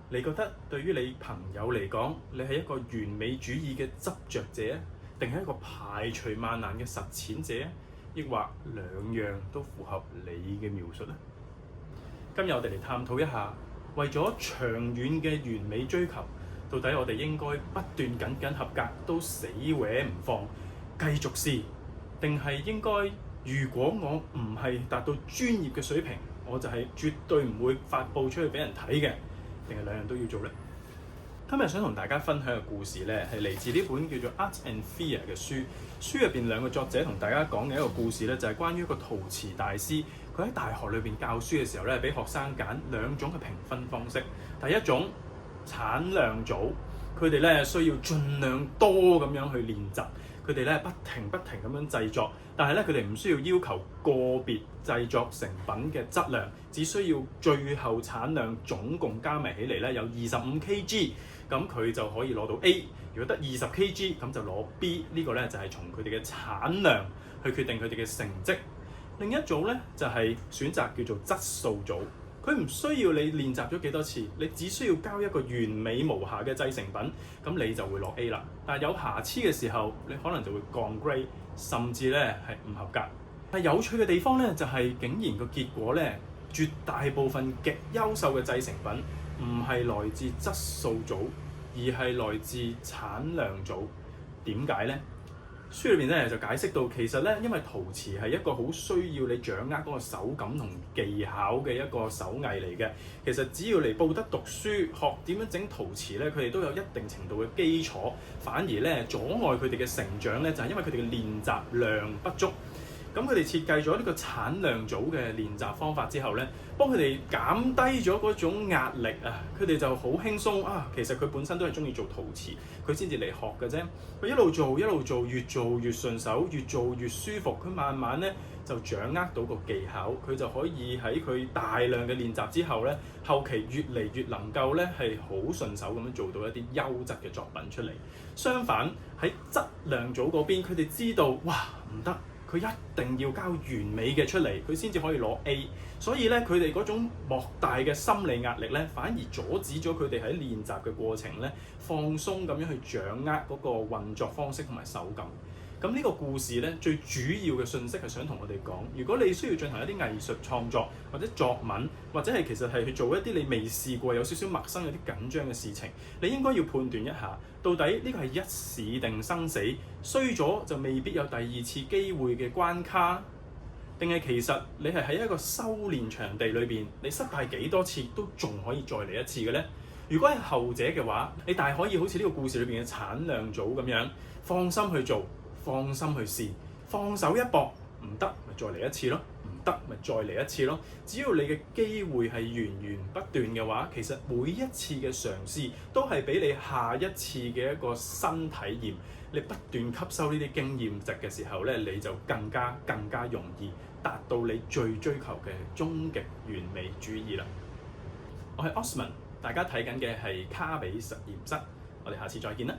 你覺得對於你朋友嚟講，你係一個完美主義嘅執着者，定係一個排除萬難嘅實踐者，抑或兩樣都符合你嘅描述呢？今日我哋嚟探討一下，為咗長遠嘅完美追求，到底我哋應該不斷緊合格都死搲唔放，繼續試，定係應該如果我唔係達到專業嘅水平，我就係絕對唔會發佈出去俾人睇嘅，定係兩樣都要做呢？今日想同大家分享嘅故事呢，係嚟自呢本叫做《Art and Fear》嘅書。書入邊兩個作者同大家講嘅一個故事呢，就係關於一個陶瓷大師，佢喺大學裏邊教書嘅時候呢，俾學生揀兩種嘅評分方式。第一種產量組，佢哋呢需要盡量多咁樣去練習，佢哋呢不停咁樣製作，但係呢，佢哋唔需要要求個別製作成品嘅質量，只需要最後產量總共加埋起嚟呢有25 kg， 咁佢就可以攞到 A。如果得20 kg 咁就攞 B。呢個呢就係從佢哋嘅產量去決定佢哋嘅成績。另一組呢就係選擇叫做質素組，佢唔需要你練習咗幾多次，你只需要交一個完美無瑕嘅製成品，咁你就會攞 A 啦。但係有瑕疵嘅時候，你可能就會降 grade，甚至呢係唔合格。但有趣嘅地方呢，就係竟然個結果呢，絕大部分極優秀嘅製成品唔係來自質素組，而係來自產量組。點解呢？書裏邊咧就解釋到，其實咧因為陶瓷係一個好需要你掌握嗰個手感同技巧嘅一個手藝嚟嘅。其實只要嚟報得讀書，學點樣整陶瓷咧，佢哋都有一定程度嘅基礎。反而咧阻礙佢哋嘅成長咧，就係因為佢哋嘅練習量不足。咁佢哋設計咗呢個產量組嘅練習方法之後咧，幫佢哋減低咗嗰種壓力啊！佢哋就好輕鬆啊！其實佢本身都係中意做陶瓷，佢先至嚟學嘅啫。佢一路做，越做越順手，越做越舒服。佢慢慢咧就掌握到個技巧，佢就可以喺佢大量嘅練習之後咧，後期越嚟越能夠咧係好順手咁樣做到一啲優質嘅作品出嚟。相反喺質量組嗰邊，佢哋知道哇唔得。佢一定要交完美嘅出嚟，佢先至可以攞 A。所以咧，佢哋嗰種莫大嘅心理壓力咧，反而阻止咗佢哋喺練習嘅過程咧，放鬆咁樣去掌握嗰個運作方式同埋手感。咁呢個故事咧，最主要嘅訊息係想同我哋講，如果你需要進行一啲藝術創作或者作文，或者係其實係去做一啲你未試過、有少少陌生、有啲緊張嘅事情，你應該要判斷一下，到底呢個係一試定生死，衰咗就未必有第二次機會嘅關卡，定係其實你係喺一個修練場地裏邊，你失敗幾多次都仲可以再嚟一次嘅呢？如果係後者嘅話，你大可以好似呢個故事裏邊嘅產量組咁樣，放心去做。放心去試，放手一搏，唔得咪再嚟一次咯，唔得咪再嚟一次咯。只要你嘅機會係源不斷嘅話，其實每一次嘅嘗試都係俾你下一次嘅一個新體驗。你不斷吸收呢啲經驗值嘅時候咧，你就更加容易達到你最追求嘅終極完美主義啦。我係 Osman， 大家睇緊嘅係卡比實驗室，我哋下次再見啦。